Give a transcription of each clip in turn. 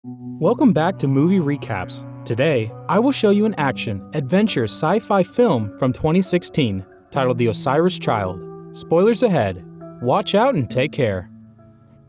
Welcome back to Movie Recaps. Today, I will show you an action, adventure, sci-fi film from 2016 titled The Osiris Child. Spoilers ahead. Watch out and take care.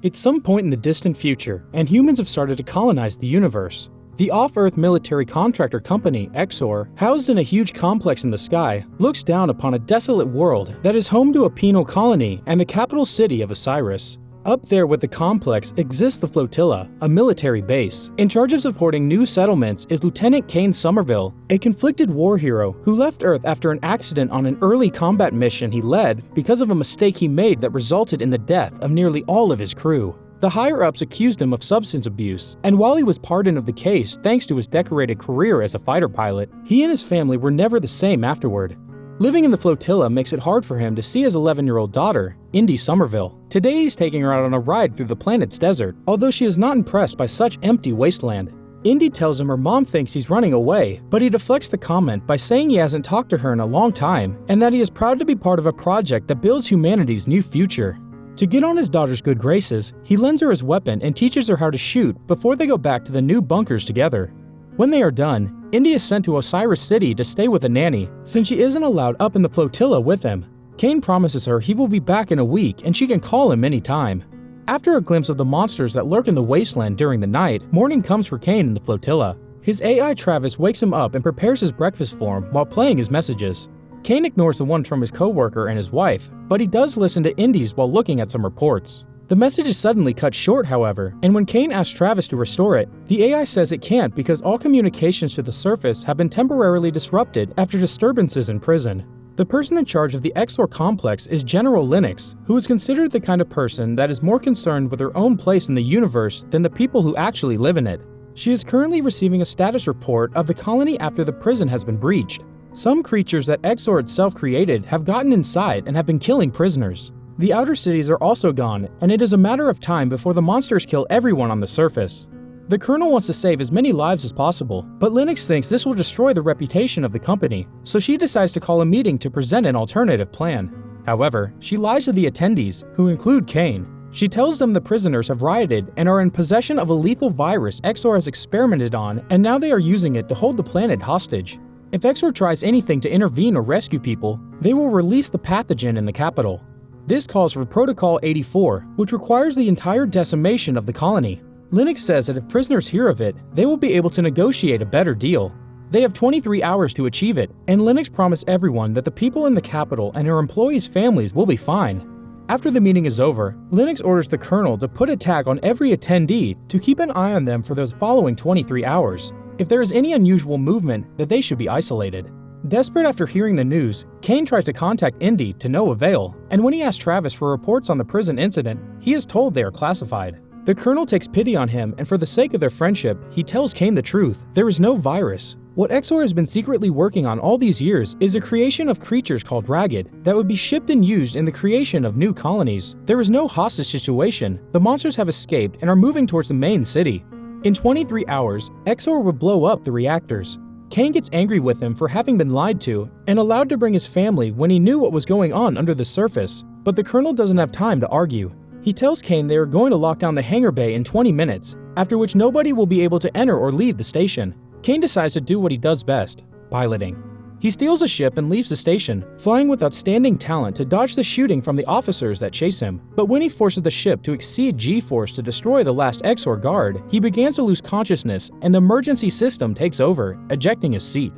It's some point in the distant future, and humans have started to colonize the universe. The off-Earth military contractor company, Exor, housed in a huge complex in the sky, looks down upon a desolate world that is home to a penal colony and the capital city of Osiris. Up there with the complex exists the Flotilla, a military base. In charge of supporting new settlements is Lieutenant Kane Somerville, a conflicted war hero who left Earth after an accident on an early combat mission he led because of a mistake he made that resulted in the death of nearly all of his crew. The higher-ups accused him of substance abuse, and while he was pardoned of the case thanks to his decorated career as a fighter pilot, he and his family were never the same afterward. Living in the Flotilla makes it hard for him to see his 11-year-old daughter, Indy Somerville. Today he's taking her out on a ride through the planet's desert, although she is not impressed by such empty wasteland. Indy tells him her mom thinks he's running away, but he deflects the comment by saying he hasn't talked to her in a long time, and that he is proud to be part of a project that builds humanity's new future. To get on his daughter's good graces, he lends her his weapon and teaches her how to shoot before they go back to the new bunkers together. When they are done, Indy is sent to Osiris City to stay with a nanny, since she isn't allowed up in the Flotilla with him. Kane promises her he will be back in a week and she can call him anytime. After a glimpse of the monsters that lurk in the wasteland during the night, morning comes for Kane in the Flotilla. His AI Travis wakes him up and prepares his breakfast for him while playing his messages. Kane ignores the ones from his co-worker and his wife, but he does listen to Indy's while looking at some reports. The message is suddenly cut short, however, and when Kane asks Travis to restore it, the AI says it can't because all communications to the surface have been temporarily disrupted after disturbances in prison. The person in charge of the Exor complex is General Linux, who is considered the kind of person that is more concerned with her own place in the universe than the people who actually live in it. She is currently receiving a status report of the colony after the prison has been breached. Some creatures that Exor itself created have gotten inside and have been killing prisoners. The outer cities are also gone, and it is a matter of time before the monsters kill everyone on the surface. The Colonel wants to save as many lives as possible, but Linux thinks this will destroy the reputation of the company, so she decides to call a meeting to present an alternative plan. However, she lies to the attendees, who include Kane. She tells them the prisoners have rioted and are in possession of a lethal virus Exor has experimented on, and now they are using it to hold the planet hostage. If Exor tries anything to intervene or rescue people, they will release the pathogen in the capital. This calls for Protocol 84, which requires the entire decimation of the colony. Linux says that if prisoners hear of it, they will be able to negotiate a better deal. They have 23 hours to achieve it, and Linux promised everyone that the people in the capital and her employees' families will be fine. After the meeting is over, Linux orders the Colonel to put a tag on every attendee to keep an eye on them for those following 23 hours. If there is any unusual movement, that they should be isolated. Desperate after hearing the news, Kane tries to contact Indy to no avail, and when he asks Travis for reports on the prison incident, he is told they are classified. The Colonel takes pity on him, and for the sake of their friendship, he tells Kane the truth. There is no virus. What Exor has been secretly working on all these years is the creation of creatures called Ragged that would be shipped and used in the creation of new colonies. There is no hostage situation. The monsters have escaped and are moving towards the main city. In 23 hours, Exor would blow up the reactors. Kane gets angry with him for having been lied to and allowed to bring his family when he knew what was going on under the surface, but the Colonel doesn't have time to argue. He tells Kane they are going to lock down the hangar bay in 20 minutes, after which nobody will be able to enter or leave the station. Kane decides to do what he does best, piloting. He steals a ship and leaves the station, flying with outstanding talent to dodge the shooting from the officers that chase him. But when he forces the ship to exceed G-force to destroy the last Exor guard, he begins to lose consciousness and the emergency system takes over, ejecting his seat.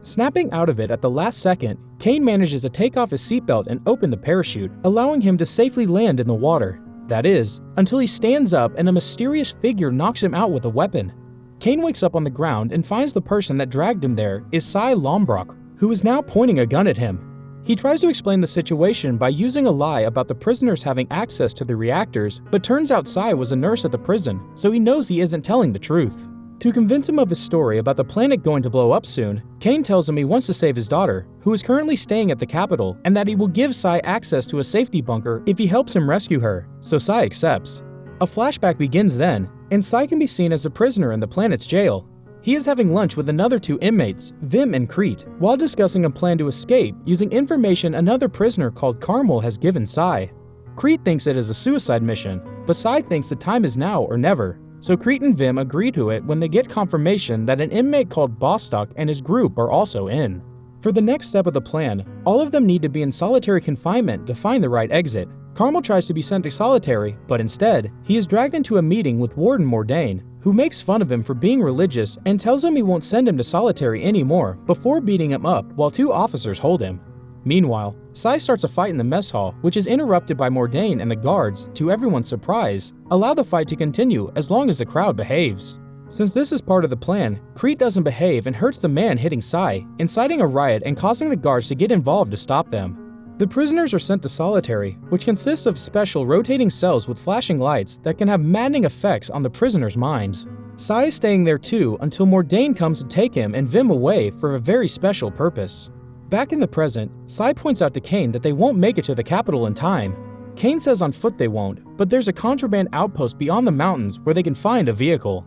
Snapping out of it at the last second, Kane manages to take off his seatbelt and open the parachute, allowing him to safely land in the water. That is, until he stands up and a mysterious figure knocks him out with a weapon. Kane wakes up on the ground and finds the person that dragged him there is Cy Lombrock, who is now pointing a gun at him. He tries to explain the situation by using a lie about the prisoners having access to the reactors, but turns out Cy was a nurse at the prison, so he knows he isn't telling the truth. To convince him of his story about the planet going to blow up soon, Kane tells him he wants to save his daughter, who is currently staying at the capital, and that he will give Cy access to a safety bunker if he helps him rescue her, so Cy accepts. A flashback begins then, and Cy can be seen as a prisoner in the planet's jail. He is having lunch with another two inmates, Vim and Crete, while discussing a plan to escape using information another prisoner called Carmel has given Cy. Crete thinks it is a suicide mission, but Cy thinks the time is now or never, so Crete and Vim agree to it when they get confirmation that an inmate called Bostock and his group are also in. For the next step of the plan, all of them need to be in solitary confinement to find the right exit. Carmel tries to be sent to solitary, but instead, he is dragged into a meeting with Warden Mordain, who makes fun of him for being religious and tells him he won't send him to solitary anymore before beating him up while 2 officers hold him. Meanwhile, Sai starts a fight in the mess hall, which is interrupted by Mordain and the guards, to everyone's surprise, allow the fight to continue as long as the crowd behaves. Since this is part of the plan, Crete doesn't behave and hurts the man hitting Sai, inciting a riot and causing the guards to get involved to stop them. The prisoners are sent to solitary, which consists of special rotating cells with flashing lights that can have maddening effects on the prisoners' minds. Sai is staying there too until Mordain comes to take him and Vim away for a very special purpose. Back in the present, Sai points out to Kane that they won't make it to the capital in time. Kane says on foot they won't, but there's a contraband outpost beyond the mountains where they can find a vehicle.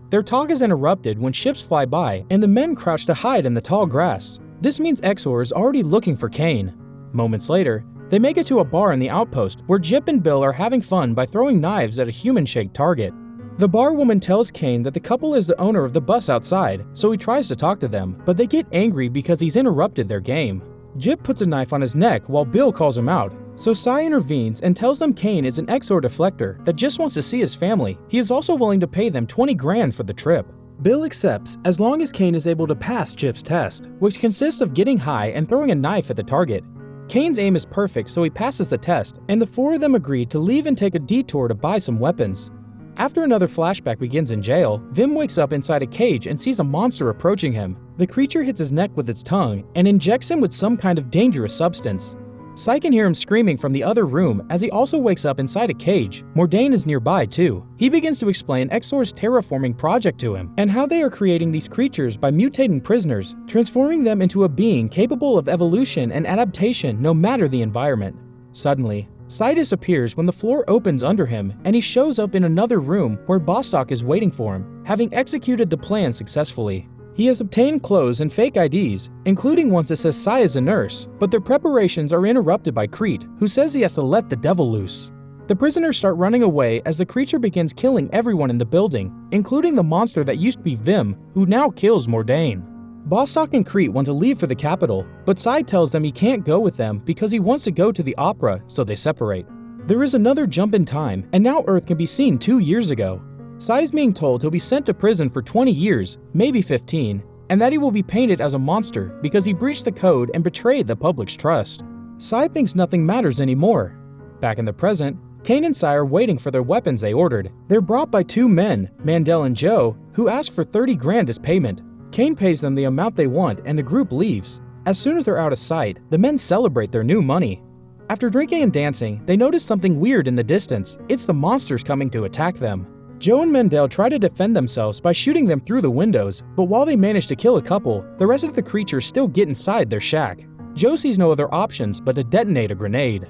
Their talk is interrupted when ships fly by and the men crouch to hide in the tall grass. This means Exor is already looking for Kane. Moments later, they make it to a bar in the outpost where Jip and Bill are having fun by throwing knives at a human-shaped target. The barwoman tells Kane that the couple is the owner of the bus outside, so he tries to talk to them, but they get angry because he's interrupted their game. Jip puts a knife on his neck while Bill calls him out, so Sai intervenes and tells them Kane is an Exor deflector that just wants to see his family. He is also willing to pay them 20 grand for the trip. Bill accepts as long as Kane is able to pass Jip's test, which consists of getting high and throwing a knife at the target. Kane's aim is perfect, so he passes the test, and the 4 of them agree to leave and take a detour to buy some weapons. After another flashback begins in jail, Vim wakes up inside a cage and sees a monster approaching him. The creature hits his neck with its tongue and injects him with some kind of dangerous substance. Sai can hear him screaming from the other room as he also wakes up inside a cage. Mordain is nearby too. He begins to explain Exor's terraforming project to him and how they are creating these creatures by mutating prisoners, transforming them into a being capable of evolution and adaptation no matter the environment. Suddenly, Sai disappears when the floor opens under him and he shows up in another room where Bostock is waiting for him, having executed the plan successfully. He has obtained clothes and fake IDs, including ones that says Sai is a nurse, but their preparations are interrupted by Crete, who says he has to let the devil loose. The prisoners start running away as the creature begins killing everyone in the building, including the monster that used to be Vim, who now kills Mordain. Bostock and Crete want to leave for the capital, but Sai tells them he can't go with them because he wants to go to the opera, so they separate. There is another jump in time, and now Earth can be seen 2 years ago. Sai is being told he'll be sent to prison for 20 years, maybe 15, and that he will be painted as a monster because he breached the code and betrayed the public's trust. Sai thinks nothing matters anymore. Back in the present, Kane and Sai are waiting for their weapons they ordered. They're brought by 2 men, Mandel and Joe, who ask for 30 grand as payment. Kane pays them the amount they want and the group leaves. As soon as they're out of sight, the men celebrate their new money. After drinking and dancing, they notice something weird in the distance. It's the monsters coming to attack them. Joe and Mandel try to defend themselves by shooting them through the windows, but while they manage to kill a couple, the rest of the creatures still get inside their shack. Joe sees no other options but to detonate a grenade.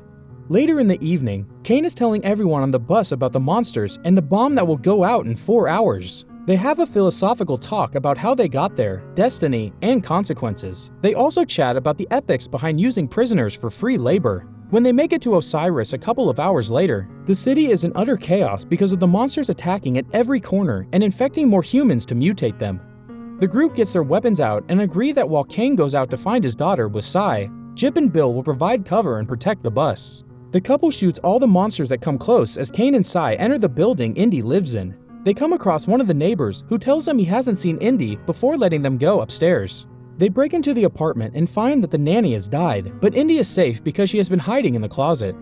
Later in the evening, Kane is telling everyone on the bus about the monsters and the bomb that will go out in 4 hours. They have a philosophical talk about how they got there, destiny, and consequences. They also chat about the ethics behind using prisoners for free labor. When they make it to Osiris a couple of hours later, the city is in utter chaos because of the monsters attacking at every corner and infecting more humans to mutate them. The group gets their weapons out and agree that while Kane goes out to find his daughter with Sai, Jip and Bill will provide cover and protect the bus. The couple shoots all the monsters that come close as Kane and Sai enter the building Indy lives in. They come across one of the neighbors who tells them he hasn't seen Indy before letting them go upstairs. They break into the apartment and find that the nanny has died, but Indy is safe because she has been hiding in the closet.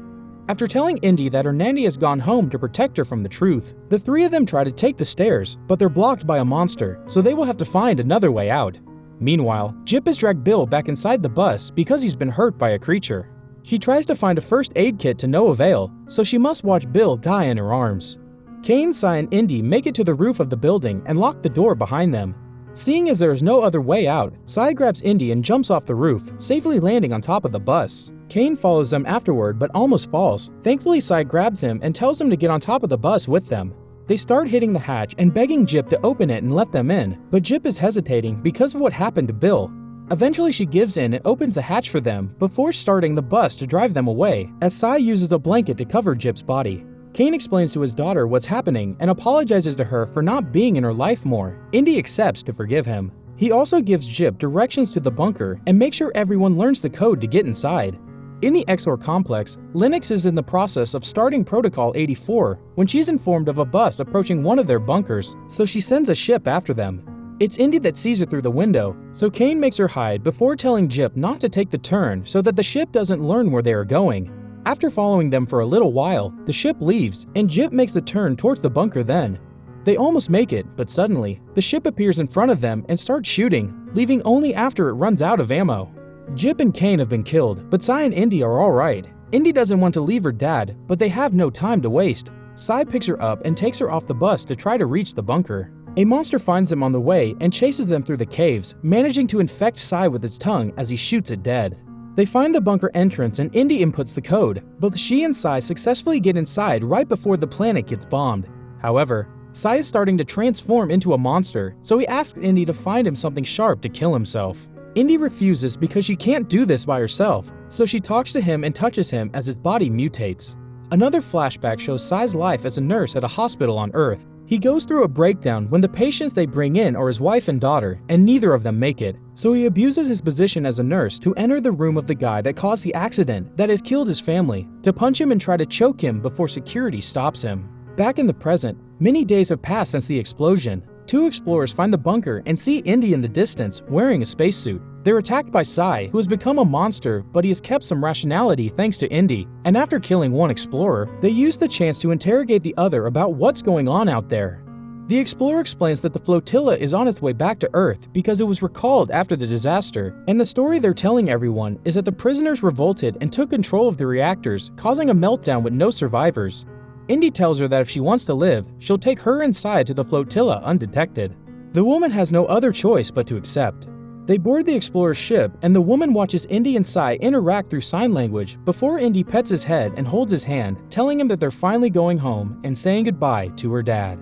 After telling Indy that her nanny has gone home to protect her from the truth, the 3 of them try to take the stairs, but they're blocked by a monster, so they will have to find another way out. Meanwhile, Jip has dragged Bill back inside the bus because he's been hurt by a creature. She tries to find a first aid kit to no avail, so she must watch Bill die in her arms. Kane, Sai, and Indy make it to the roof of the building and lock the door behind them. Seeing as there is no other way out, Sai grabs Indy and jumps off the roof, safely landing on top of the bus. Kane follows them afterward but almost falls. Thankfully, Sai grabs him and tells him to get on top of the bus with them. They start hitting the hatch and begging Jip to open it and let them in, but Jip is hesitating because of what happened to Bill. Eventually she gives in and opens the hatch for them before starting the bus to drive them away, as Sai uses a blanket to cover Jip's body. Kane explains to his daughter what's happening and apologizes to her for not being in her life more. Indy accepts to forgive him. He also gives Jip directions to the bunker and makes sure everyone learns the code to get inside. In the Exor complex, Lennox is in the process of starting Protocol 84 when she's informed of a bus approaching one of their bunkers, so she sends a ship after them. It's Indy that sees her through the window, so Kane makes her hide before telling Jip not to take the turn so that the ship doesn't learn where they are going. After following them for a little while, the ship leaves and Jip makes the turn towards the bunker then. They almost make it, but suddenly, the ship appears in front of them and starts shooting, leaving only after it runs out of ammo. Jip and Kane have been killed, but Sai and Indy are alright. Indy doesn't want to leave her dad, but they have no time to waste. Sai picks her up and takes her off the bus to try to reach the bunker. A monster finds them on the way and chases them through the caves, managing to infect Sai with its tongue as he shoots it dead. They find the bunker entrance and Indy inputs the code. Both she and Sai successfully get inside right before the planet gets bombed. However, Sai is starting to transform into a monster, so he asks Indy to find him something sharp to kill himself. Indy refuses because she can't do this by herself, so she talks to him and touches him as his body mutates. Another flashback shows Sai's life as a nurse at a hospital on Earth. He goes through a breakdown when the patients they bring in are his wife and daughter, and neither of them make it, so he abuses his position as a nurse to enter the room of the guy that caused the accident that has killed his family, to punch him and try to choke him before security stops him. Back in the present, many days have passed since the explosion. Two explorers find the bunker and see Indy in the distance wearing a spacesuit. They're attacked by Sai, who has become a monster, but he has kept some rationality thanks to Indy. And after killing one explorer, they use the chance to interrogate the other about what's going on out there. The explorer explains that the flotilla is on its way back to Earth because it was recalled after the disaster, and the story they're telling everyone is that the prisoners revolted and took control of the reactors, causing a meltdown with no survivors. Indy tells her that if she wants to live, she'll take her inside to the flotilla undetected. The woman has no other choice but to accept. They board the explorer's ship, and the woman watches Indy and Sai interact through sign language before Indy pets his head and holds his hand, telling him that they're finally going home and saying goodbye to her dad.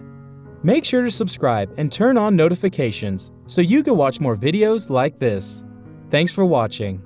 Make sure to subscribe and turn on notifications so you can watch more videos like this. Thanks for watching.